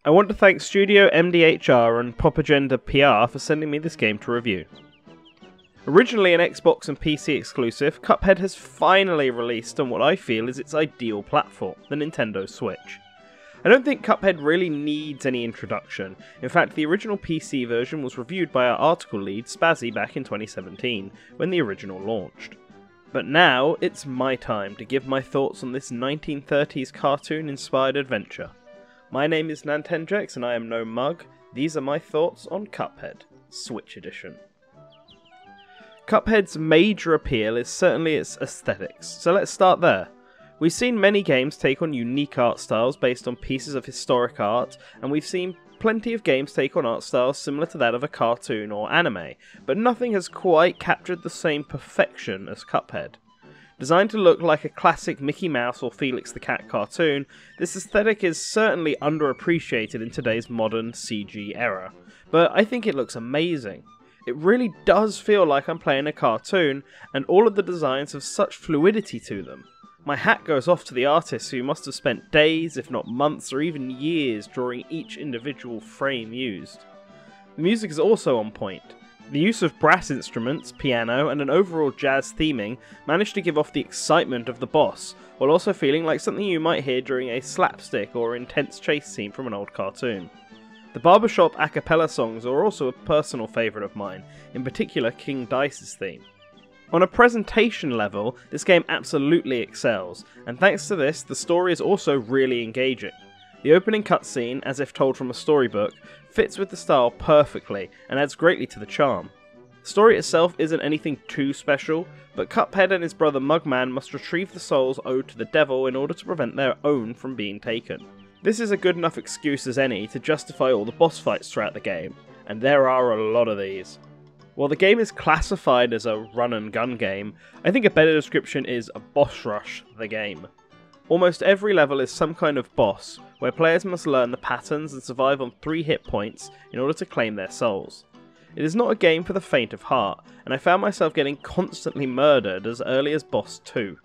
I want to thank Studio MDHR and popagenda PR for sending me this game to review. Originally an Xbox and PC exclusive, Cuphead has finally released on what I feel is its ideal platform, the Nintendo Switch. I don't think Cuphead really needs any introduction. In fact, the original PC version was reviewed by our article lead Spazzy back in 2017, when the original launched. But now, it's my time to give my thoughts on this 1930s cartoon-inspired adventure. My name is NantenJex and I am no mug. These are my thoughts on Cuphead, Switch Edition. Cuphead's major appeal is certainly its aesthetics, so let's start there. We've seen many games take on unique art styles based on pieces of historic art, and we've seen plenty of games take on art styles similar to that of a cartoon or anime, but nothing has quite captured the same perfection as Cuphead. Designed to look like a classic Mickey Mouse or Felix the Cat cartoon, this aesthetic is certainly underappreciated in today's modern CG era, but I think it looks amazing. It really does feel like I'm playing a cartoon, and all of the designs have such fluidity to them. My hat goes off to the artists who must have spent days, if not months, or even years drawing each individual frame used. The music is also on point. The use of brass instruments, piano, and an overall jazz theming managed to give off the excitement of the boss, while also feeling like something you might hear during a slapstick or intense chase scene from an old cartoon. The barbershop a cappella songs are also a personal favourite of mine, in particular King Dice's theme. On a presentation level, this game absolutely excels, and thanks to this, the story is also really engaging. The opening cutscene, as if told from a storybook, fits with the style perfectly and adds greatly to the charm. The story itself isn't anything too special, but Cuphead and his brother Mugman must retrieve the souls owed to the devil in order to prevent their own from being taken. This is a good enough excuse as any to justify all the boss fights throughout the game, and there are a lot of these. While the game is classified as a run and gun game, I think a better description is a boss rush the game. Almost every level is some kind of boss, where players must learn the patterns and survive on 3 hit points in order to claim their souls. It is not a game for the faint of heart, and I found myself getting constantly murdered as early as boss 2.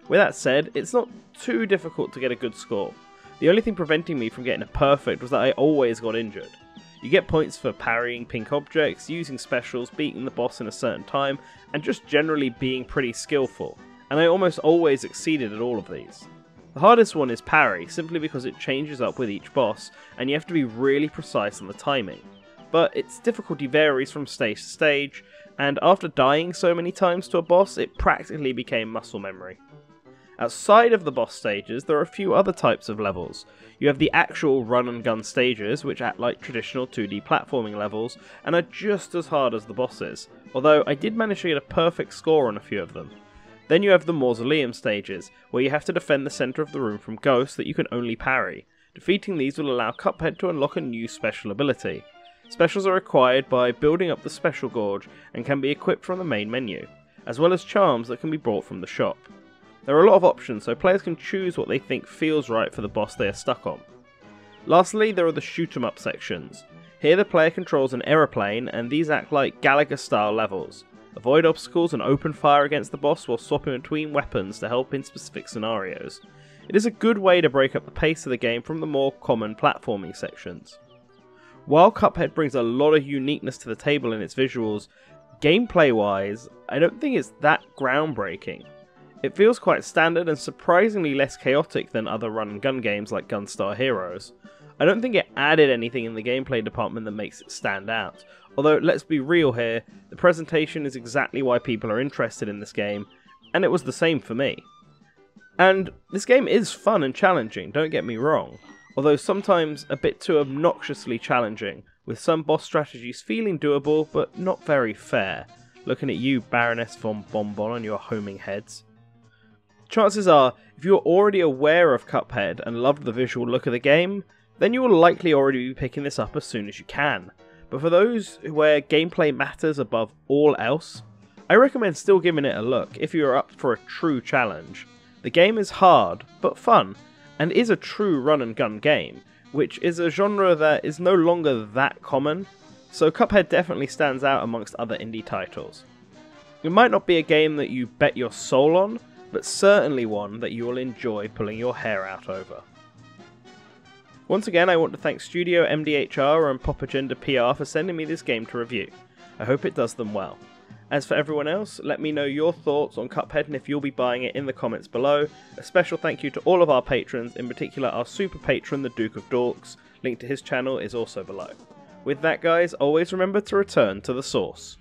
With that said, it's not too difficult to get a good score. The only thing preventing me from getting a perfect was that I always got injured. You get points for parrying pink objects, using specials, beating the boss in a certain time, and just generally being pretty skillful, and I almost always exceeded at all of these. The hardest one is parry, simply because it changes up with each boss, and you have to be really precise on the timing. But its difficulty varies from stage to stage, and after dying so many times to a boss, it practically became muscle memory. Outside of the boss stages, there are a few other types of levels. You have the actual run and gun stages, which act like traditional 2D platforming levels, and are just as hard as the bosses, although I did manage to get a perfect score on a few of them. Then you have the mausoleum stages, where you have to defend the centre of the room from ghosts that you can only parry. Defeating these will allow Cuphead to unlock a new special ability. Specials are acquired by building up the special gorge, and can be equipped from the main menu, as well as charms that can be bought from the shop. There are a lot of options, so players can choose what they think feels right for the boss they are stuck on. Lastly, there are the shoot 'em up sections. Here the player controls an aeroplane, and these act like Galaga-style levels. Avoid obstacles and open fire against the boss while swapping between weapons to help in specific scenarios. It is a good way to break up the pace of the game from the more common platforming sections. While Cuphead brings a lot of uniqueness to the table in its visuals, gameplay-wise, I don't think it's that groundbreaking. It feels quite standard and surprisingly less chaotic than other run and gun games like Gunstar Heroes. I don't think it added anything in the gameplay department that makes it stand out, although let's be real here, the presentation is exactly why people are interested in this game, and it was the same for me. And this game is fun and challenging, don't get me wrong, although sometimes a bit too obnoxiously challenging, with some boss strategies feeling doable but not very fair. Looking at you, Baroness von Bonbon, and your homing heads. Chances are, if you're already aware of Cuphead and loved the visual look of the game, then you will likely already be picking this up as soon as you can. But for those where gameplay matters above all else, I recommend still giving it a look if you are up for a true challenge. The game is hard, but fun, and is a true run and gun game, which is a genre that is no longer that common, so Cuphead definitely stands out amongst other indie titles. It might not be a game that you bet your soul on, but certainly one that you will enjoy pulling your hair out over. Once again, I want to thank Studio MDHR and popagenda PR for sending me this game to review. I hope it does them well. As for everyone else, let me know your thoughts on Cuphead and if you'll be buying it in the comments below. A special thank you to all of our patrons, in particular our super patron, the Duke of Dorks. Link to his channel is also below. With that guys, always remember to return to the source.